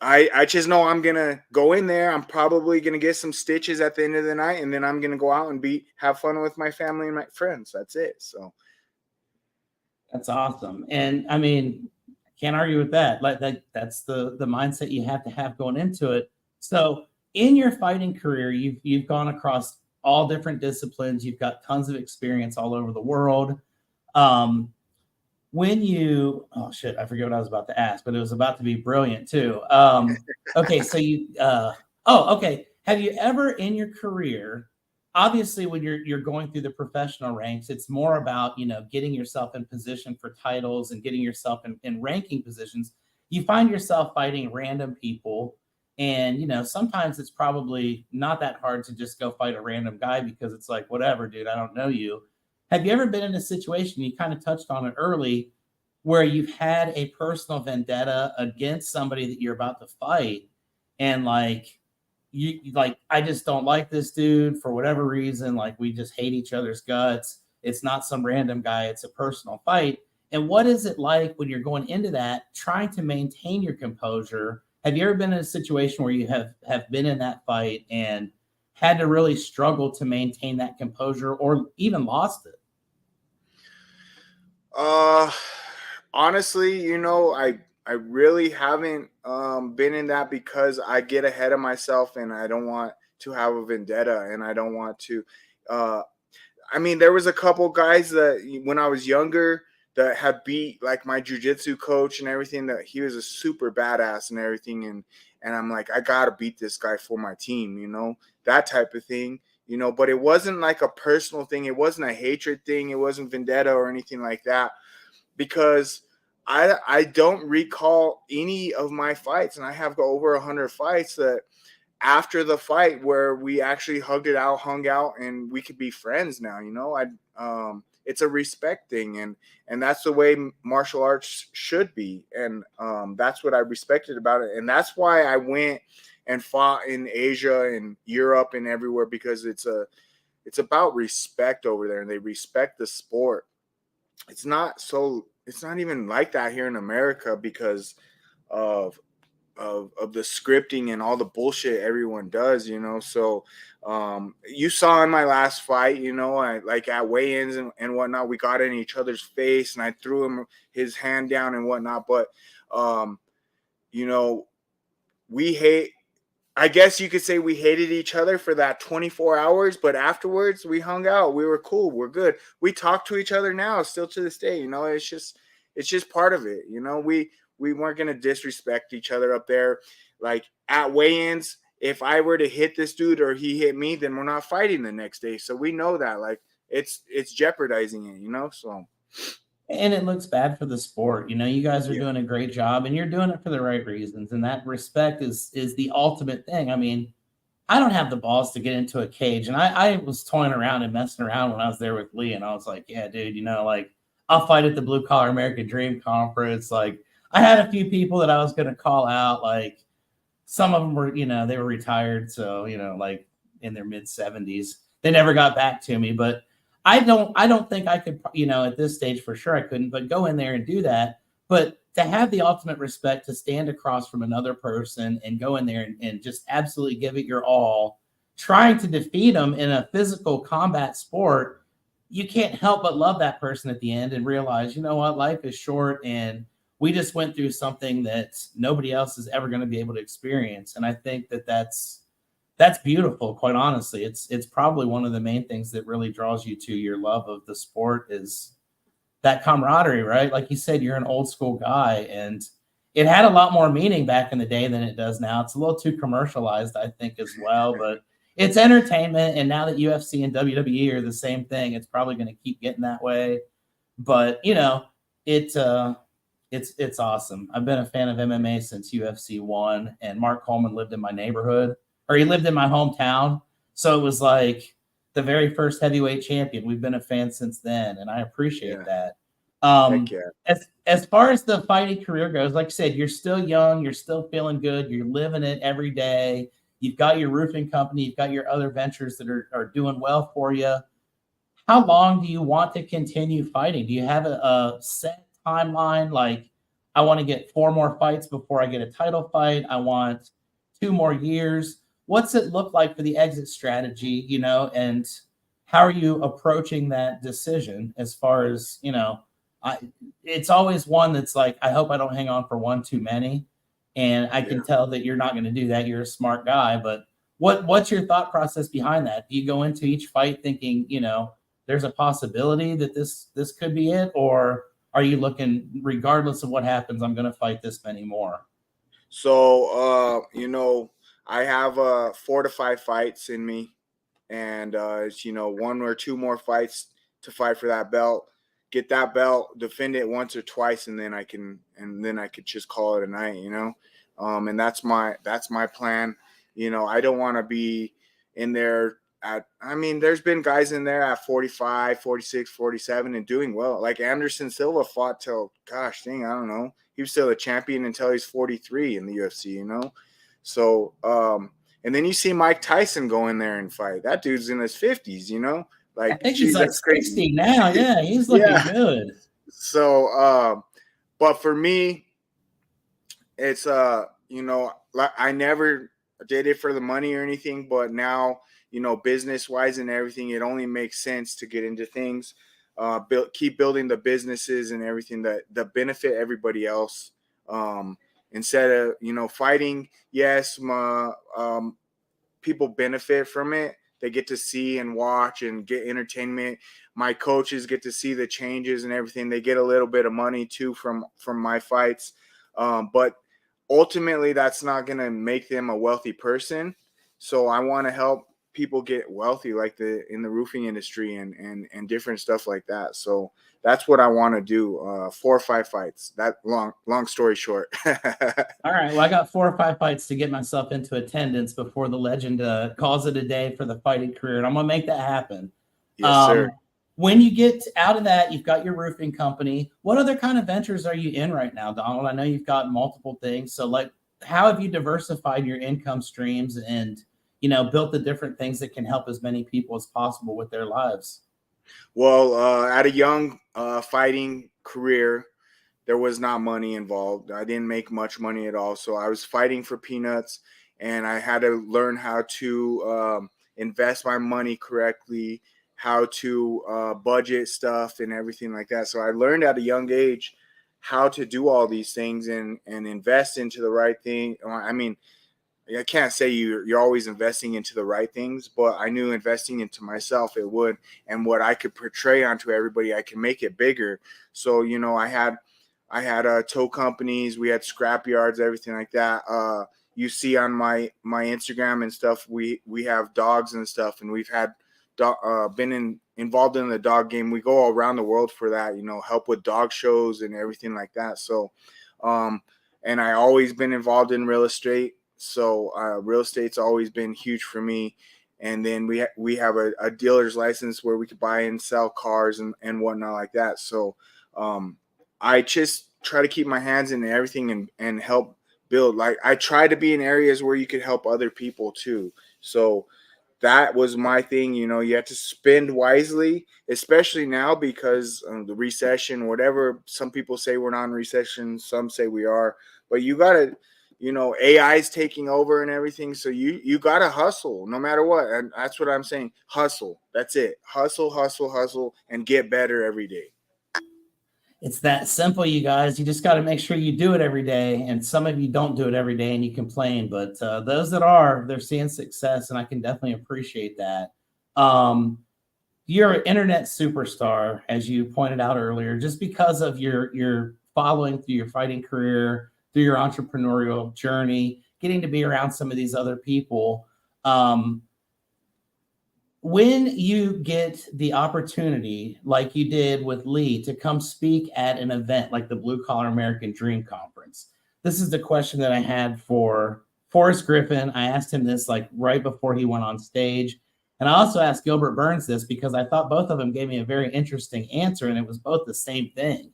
I just know I'm going to go in there. I'm probably going to get some stitches at the end of the night. And then I'm going to go out and have fun with my family and my friends. That's it. So. That's awesome. And I mean, can't argue with that. Like that's the mindset you have to have going into it. So in your fighting career, you've gone across all different disciplines. You've got tons of experience all over the world. Oh shit, I forget what I was about to ask, but it was about to be brilliant too. Okay, so okay. Have you ever in your career, obviously when you're going through the professional ranks, it's more about, getting yourself in position for titles and getting yourself in ranking positions. You find yourself fighting random people. And, sometimes it's probably not that hard to just go fight a random guy because it's like, whatever, dude, I don't know you. Have you ever been in a situation, you kind of touched on it early, where you've had a personal vendetta against somebody that you're about to fight? And like, I just don't like this dude for whatever reason. Like, we just hate each other's guts. It's not some random guy. It's a personal fight. And what is it like when you're going into that, trying to maintain your composure? Have you ever been in a situation where you have been in that fight and had to really struggle to maintain that composure or even lost it? Honestly, I really haven't been in that because I get ahead of myself and I don't want to have a vendetta and I don't want to. I mean, there was a couple guys that when I was younger that had beat like my jujitsu coach and everything, that he was a super badass and everything. And I'm like, I got to beat this guy for my team, that type of thing, but it wasn't like a personal thing. It wasn't a hatred thing. It wasn't vendetta or anything like that because I don't recall any of my fights, and I have over 100 fights that after the fight where we actually hugged it out, hung out, and we could be friends now. It's a respect thing, and that's the way martial arts should be, and that's what I respected about it, and that's why I went and fought in Asia and Europe and everywhere, because it's about respect over there, and they respect the sport. It's not even like that here in America because of the scripting and all the bullshit everyone does, So you saw in my last fight, I like at weigh-ins and whatnot, we got in each other's face and I threw him his hand down and whatnot. But we hate, I guess you could say we hated each other for that 24 hours, but afterwards we hung out. We were cool. We're good. We talk to each other now, still to this day. It's just part of it. We weren't going to disrespect each other up there. Like at weigh-ins, if I were to hit this dude or he hit me, then we're not fighting the next day. So we know that like it's jeopardizing it, so. And it looks bad for the sport. You guys are Yeah. doing a great job and you're doing it for the right reasons. And that respect is the ultimate thing. I mean, I don't have the balls to get into a cage. And I was toying around and messing around when I was there with Lee. And I was like, yeah, dude, like I'll fight at the Blue Collar American Dream Conference. Like I had a few people that I was going to call out. Like some of them were, they were retired. So, like in their mid 70s, they never got back to me. But I don't think I could, at this stage for sure I couldn't, but go in there and do that. But to have the ultimate respect to stand across from another person and go in there and just absolutely give it your all, trying to defeat them in a physical combat sport, you can't help but love that person at the end and realize, you know what, life is short and we just went through something that nobody else is ever going to be able to experience. And I think that that's beautiful, quite honestly. It's probably one of the main things that really draws you to your love of the sport is that camaraderie, right? Like you said, you're an old school guy, and it had a lot more meaning back in the day than it does now. It's a little too commercialized, I think, as well, but it's entertainment. And now that UFC and WWE are the same thing, it's probably going to keep getting that way. But it's awesome. I've been a fan of MMA since UFC 1, and Mark Coleman lived in my neighborhood, or he lived in my hometown. So it was like the very first heavyweight champion. We've been a fan since then, and I appreciate that. Heck yeah. As far as the fighting career goes, like I said, you're still young, you're still feeling good, you're living it every day. You've got your roofing company, you've got your other ventures that are doing well for you. How long do you want to continue fighting? Do you have a set timeline? Like, I want to get 4 more fights before I get a title fight. I want 2 more years. What's it look like for the exit strategy, and how are you approaching that decision as far as, it's always one that's like, I hope I don't hang on for one too many. And I can tell that you're not going to do that. You're a smart guy, but what's your thought process behind that? Do you go into each fight thinking, there's a possibility that this could be it? Or are you looking, regardless of what happens, I'm going to fight this many more? So, I have 4 to 5 fights in me, and it's 1 or 2 more fights to fight for that belt. Get that belt, defend it once or twice, and then I could just call it a night, and that's my plan. I don't want to be in there there's been guys in there at 45, 46, 47 and doing well. Like Anderson Silva fought till, gosh dang, I don't know. He was still a champion until he's 43 in the UFC, So, and then you see Mike Tyson go in there and fight. That dude's in his 50s, Like, I think he's like 60 crazy now. Yeah, he's looking good. So, but for me, it's like I never did it for the money or anything, but now, business wise and everything, it only makes sense to get into things, keep building the businesses and everything that benefit everybody else. Instead of, fighting, yes, people benefit from it. They get to see and watch and get entertainment. My coaches get to see the changes and everything. They get a little bit of money too from my fights. But ultimately, that's not going to make them a wealthy person. So I want to help people get wealthy, like in the roofing industry and different stuff like that. So that's what I want to do. 4 or 5 fights. That long story short. All right. Well, I got 4 or 5 fights to get myself into attendance before the legend calls it a day for the fighting career, and I'm gonna make that happen. Yes, sir. When you get out of that, you've got your roofing company. What other kind of ventures are you in right now, Donald? I know you've got multiple things. So, like, how have you diversified your income streams and, built the different things that can help as many people as possible with their lives? Well, at a young fighting career, there was not money involved. I didn't make much money at all. So I was fighting for peanuts, and I had to learn how to invest my money correctly, how to budget stuff and everything like that. So I learned at a young age how to do all these things and invest into the right thing. I mean, I can't say you're always investing into the right things, but I knew investing into myself, it would, and what I could portray onto everybody, I can make it bigger. So, I had tow companies, we had scrap yards, everything like that. You see on my Instagram and stuff, we have dogs and stuff, and we've had been involved in the dog game. We go all around the world for that, help with dog shows and everything like that. So, and I always been involved in real estate. So real estate's always been huge for me. And then we have a dealer's license where we could buy and sell cars and whatnot like that. So I just try to keep my hands in everything and help build. Like, I try to be in areas where you could help other people too. So that was my thing. You have to spend wisely, especially now because the recession, whatever. Some people say we're not in recession, some say we are, but you got to, AI is taking over and everything. So you got to hustle no matter what. And that's what I'm saying. Hustle. That's it. Hustle, hustle, hustle, and get better every day. It's that simple, you guys. You just got to make sure you do it every day. And some of you don't do it every day and you complain, but those that are, they're seeing success, and I can definitely appreciate that. You're an internet superstar, as you pointed out earlier, just because of your following through your fighting career, through your entrepreneurial journey, getting to be around some of these other people. When you get the opportunity, like you did with Lee, to come speak at an event like the Blue Collar American Dream Conference, this is the question that I had for Forrest Griffin. I asked him this like right before he went on stage. And I also asked Gilbert Burns this because I thought both of them gave me a very interesting answer, and it was both the same thing.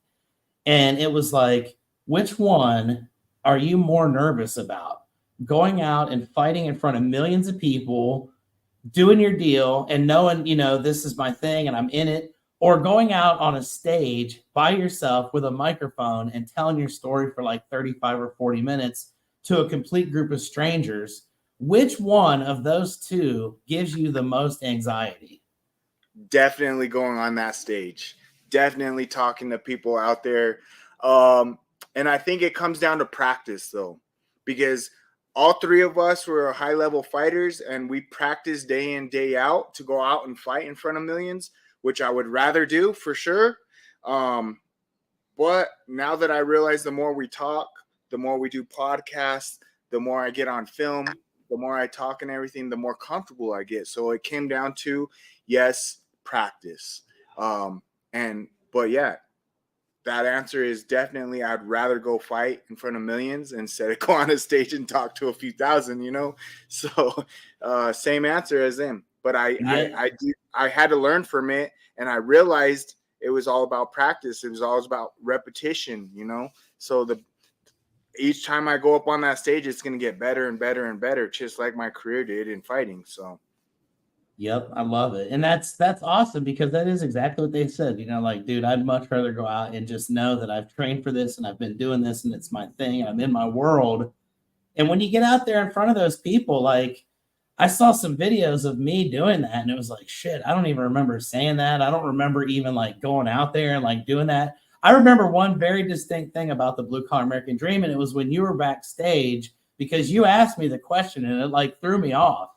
And it was like, which one are you more nervous about? Going out and fighting in front of millions of people, doing your deal and knowing, this is my thing and I'm in it, or going out on a stage by yourself with a microphone and telling your story for like 35 or 40 minutes to a complete group of strangers? Which one of those two gives you the most anxiety? Definitely going on that stage. Definitely talking to people out there. And I think it comes down to practice, though, because all 3 of us were high-level fighters, and we practice day in, day out to go out and fight in front of millions, which I would rather do for sure. But now that I realize the more we talk, the more we do podcasts, the more I get on film, the more I talk and everything, the more comfortable I get. So it came down to, yes, practice. But yeah, that answer is definitely I'd rather go fight in front of millions instead of go on a stage and talk to a few thousand, So same answer as them. But I had to learn from it, and I realized it was all about practice. It was all about repetition, So each time I go up on that stage, it's going to get better and better and better, just like my career did in fighting. So. Yep, I love it. And that's awesome, because that is exactly what they said. Like, dude, I'd much rather go out and just know that I've trained for this and I've been doing this and it's my thing and I'm in my world. And when you get out there in front of those people, like, I saw some videos of me doing that, and it was like, shit, I don't even remember saying that. I don't remember even like going out there and like doing that. I remember one very distinct thing about the Blue Collar American Dream, and it was when you were backstage, because you asked me the question and it like threw me off.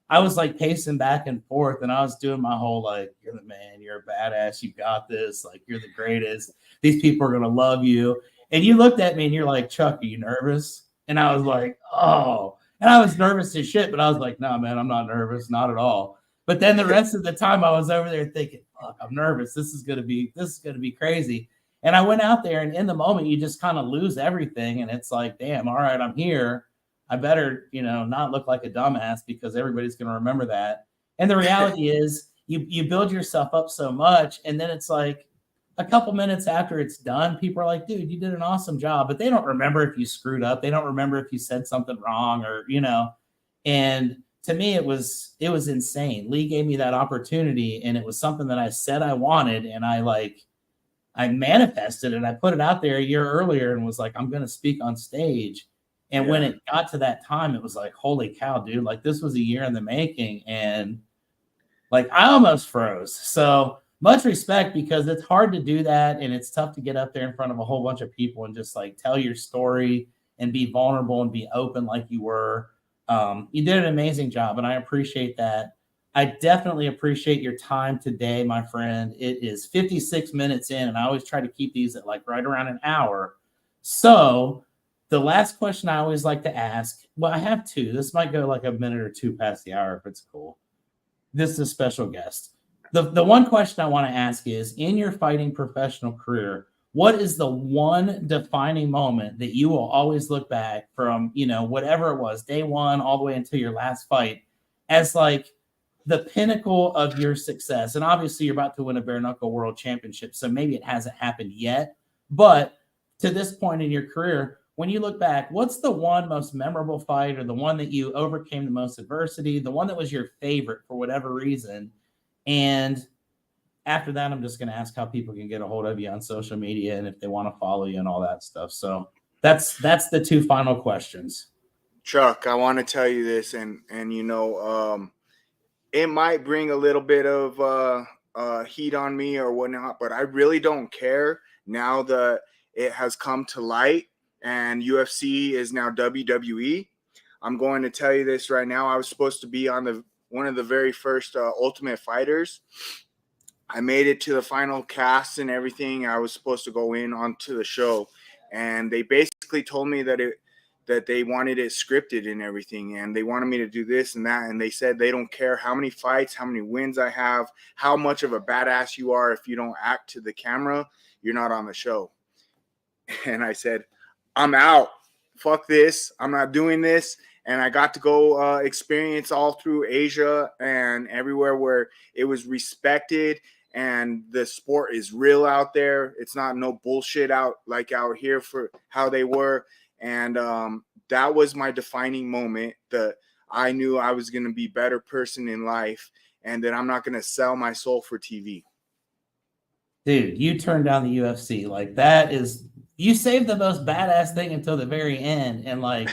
I was like pacing back and forth, and I was doing my whole like, "You're the man, you're a badass, you got this, like you're the greatest. These people are gonna love you." And you looked at me and you're like, "Chuck, are you nervous?" And I was like, "Oh." And I was nervous as shit, but I was like, "No, man, I'm not nervous, not at all." But then the rest of the time I was over there thinking, "Fuck, I'm nervous. This is gonna be crazy." And I went out there, and in the moment, you just kind of lose everything. And it's like, damn, all right, I'm here. I better, not look like a dumbass because everybody's going to remember that. And the reality is, you build yourself up so much, and then it's like a couple minutes after it's done, people are like, dude, you did an awesome job. But they don't remember if you screwed up. They don't remember if you said something wrong or. And to me, it was insane. Lee gave me that opportunity, and it was something that I said I wanted, and I manifested it. I put it out there a year earlier and was like, I'm going to speak on stage. And when it got to that time, it was like, holy cow, dude, like this was a year in the making. And like, I almost froze. So much respect, because it's hard to do that. And it's tough to get up there in front of a whole bunch of people and just like tell your story and be vulnerable and be open like you were. You did an amazing job, and I appreciate that. I definitely appreciate your time today, my friend. It is 56 minutes in, and I always try to keep these at like right around an hour. So the last question I always like to ask, well, I have two. This might go like a minute or two past the hour if it's cool. This is a special guest. The one question I want to ask is, in your fighting professional career, what is the one defining moment that you will always look back from, whatever it was, day one all the way until your last fight, as like the pinnacle of your success? And obviously you're about to win a bare knuckle world championship, so maybe it hasn't happened yet, but to this point in your career, when you look back, what's the one most memorable fight, or the one that you overcame the most adversity, the one that was your favorite for whatever reason? And after that, I'm just going to ask how people can get a hold of you on social media and if they want to follow you and all that stuff. So that's the two final questions. Chuck, I want to tell you this, and it might bring a little bit of heat on me or whatnot, but I really don't care now that it has come to light and UFC is now WWE. I'm going to tell you this right now. I was supposed to be on one of the very first Ultimate Fighters. I made it to the final cast and everything. I was supposed to go in onto the show, and they basically told me that they wanted it scripted and everything, and they wanted me to do this and that, and they said they don't care how many fights, how many wins I have, how much of a badass you are. If you don't act to the camera, you're not on the show. And I said, I'm out. Fuck this. I'm not doing this. And I got to go experience all through Asia and everywhere where it was respected, and the sport is real out there. It's not no bullshit out here for how they were. And that was my defining moment, that I knew I was going to be a better person in life, and that I'm not going to sell my soul for TV. Dude, you turned down the UFC. Like, that is, you saved the most badass thing until the very end. And like,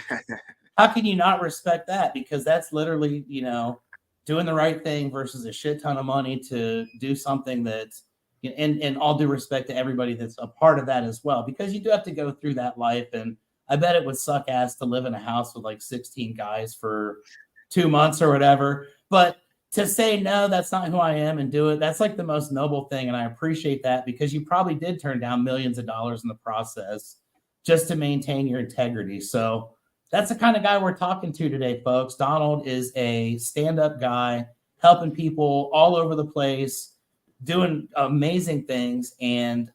how can you not respect that? Because that's literally, doing the right thing versus a shit ton of money to do something that's, and all due respect to everybody that's a part of that as well, because you do have to go through that life. And I bet it would suck ass to live in a house with like 16 guys for 2 months or whatever. But to say, no, that's not who I am, and do it, that's like the most noble thing. And I appreciate that, because you probably did turn down millions of dollars in the process just to maintain your integrity. So that's the kind of guy we're talking to today, folks. Donald is a stand-up guy, helping people all over the place, doing amazing things. And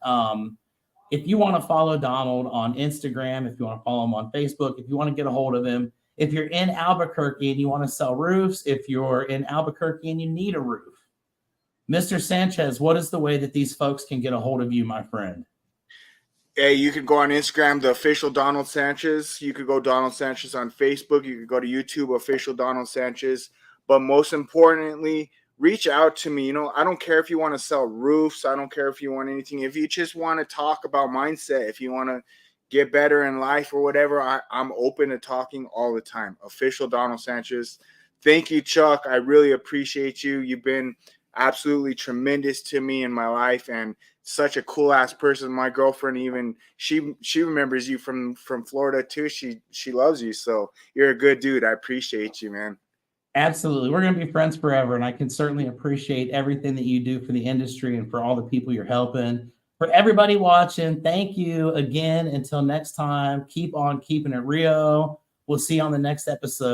if you want to follow Donald on Instagram, if you want to follow him on Facebook, if you want to get a hold of him, if you're in Albuquerque and you want to sell roofs, if you're in Albuquerque and you need a roof, Mr. Sanchez, what is the way that these folks can get a hold of you, my friend? Hey, you can go on Instagram, the official Donald Sanchez. You could go Donald Sanchez on Facebook. You could go to YouTube, official Donald Sanchez. But most importantly, reach out to me. I don't care if you want to sell roofs. I don't care if you want anything. If you just want to talk about mindset, if you want to get better in life or whatever, I'm open to talking all the time. Official Donald Sanchez. Thank you, Chuck. I really appreciate you. You've been absolutely tremendous to me in my life, and such a cool ass person. My girlfriend, even she remembers you from Florida too. She loves you. So you're a good dude. I appreciate you, man. Absolutely. We're going to be friends forever. And I can certainly appreciate everything that you do for the industry and for all the people you're helping. For everybody watching, thank you again. Until next time, keep on keeping it real. We'll see you on the next episode.